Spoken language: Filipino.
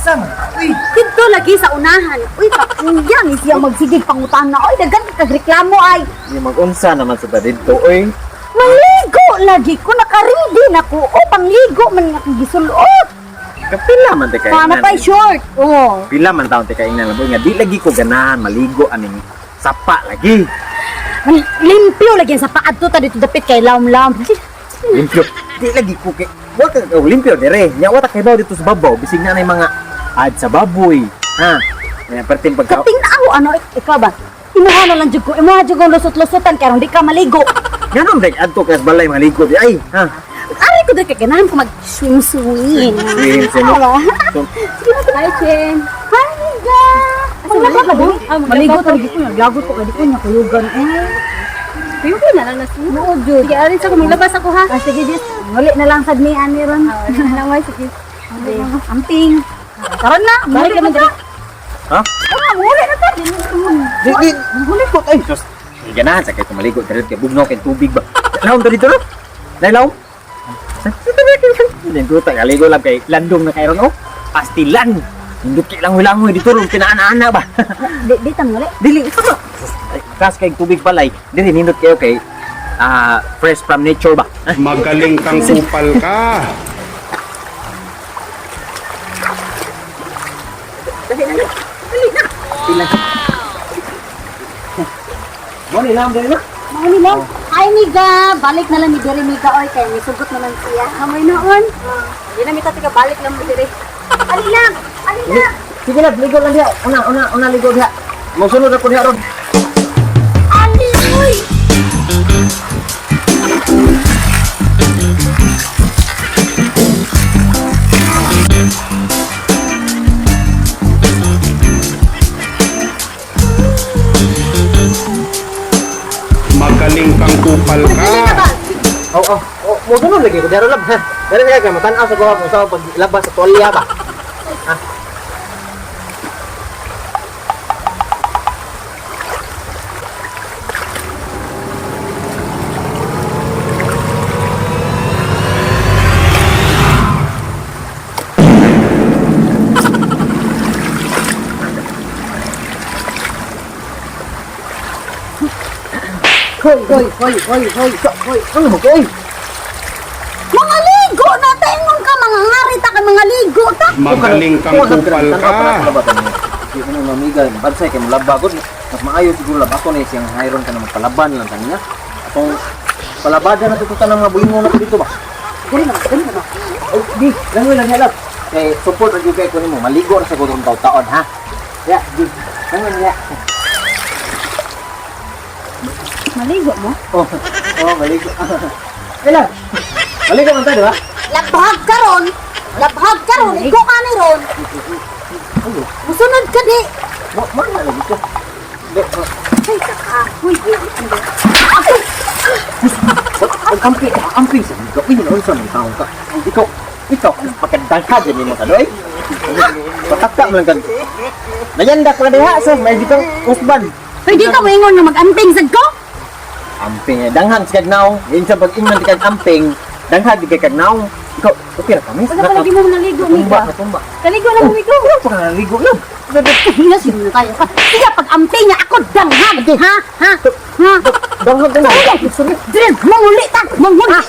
Sam. Uy, Dito lagi sa unahan. Uy, kakuya ni siya magsigig pangutan na. Uy, dagan kagreklamo ay. yung mag-unsa naman sa dito, oy. Maligo lagi ko. Nakarindi na ko. O, pangligo man nga kong gisulot. Kapila man te Paano kainan. pa short? Oh. Pila man taon te kainan laboy nga di lagi ko ganahan maligo aning sapa lagi. Limpyo lagi sa paad to. Dito dapit kay laom-laom. Limpyo. Di lagi ko kay wala ka limpyo dire. Nya wala kay baw dito sa babaw bisig na nay mga ad sa baboy. Ha. Nya perting pagka Kating na ako. Ano, ikaw ba? Imuha na lang jud ko. Imuha jud ko lusot-lusotan. Kaya di ka maligo. ganon day adto kas balay maligo di ay. Ha. Aray ko dahil kaganahan ko mag-swim-swim. Swim, swim. So, Hi, Chen. Hi, Niga. Asa na ba ba? Maligo talaga ko. Naglagot ko. Kadi ko niya kuyugan. Kayo ko na lang na siya. Oo, Jud. Sige, arin sa kumilabas ako ha. Sige, Jud. Muli na lang sad ni Ani ron. Namay, sige. Amping. Karon na. Muli ka man dali. ha? Muli na ta. Di huli ko ay sus. Di ganahan sa kay maligo dire kay bugnaw kay tubig ba. Laom to dito no? Laom. Din ko ta kaligo lang kay landong na kay ron oh. Pastilan. Hindot kay langoy-langoy dito ron pinaana-ana ba. Di ta muli. Dili ito no. Ay, kas kay tubig palay. Dili hindot kayo kay fresh from nature ba. Magaling kang kupal ka. Mo ni laom dili na. Mao ni lang. Ay, Niga. Balik na lang ni Diri Niga. Oy, kay may sugot naman siya. Amoy noon. Hindi na mita tiga balik lang mo dire. Ali lang. Ali lang. Sige na, ligo lang diha. Una ligo diha. Mo sunod ako diha ron. Ali, uy. Magaling kang kupal ka. Mo sunod lagi ko diha ron lab ha. Dere kaya ka matan-aw sa kuha kung sa paglabas sa tuwalya ba. Hoy. Ano mo ko? Mga ligo na taingon ka. Mga ngarita ka mga ligo ta. Magaling kang kupal ka. Hindi ko nung mamiga, bansay kayo malabagod. Mas maayo siguro lab ako na siyang hayron ka na magpalaban lang kanina. Atong palabadan na tututan ng mga buling mo na dito ba? Dali na. Ay, di, langoy lang halap. Kay support ang juga ko nimo, maligo na sa gudong taon ha. Ya, di, langoy niya. Maligo mo? Maligo. Kailan? Maligo man tayo, di ba? Labhag ka ron. Ikaw ka ni ron. Musunod ka di. Mana lagi ko? Ay, kakahoy. Amping sa ikaw. Ini sa mga taong ka. Ikaw, pagkadangka dyan mo ka, doy. Patakta mo lang ka. Nayanda ko na diha, so may di kang usban. Pwede ka maingon nga mag-amping sad ko? Amping, danghan si kagnaw. Yung sa pag-ingon di kag amping, danghan di kag kagnaw. Ikaw, okay ra kami. Wala pa lagi mo naligo, Niga. Natumba. Kaligo na mo ikaw. Wala pa ka naligo lang. Hina sino na tayo. Sige, pag-amping niya ako danghan. Ha? Danghan ka na. Dire, manguli ta. Manguli.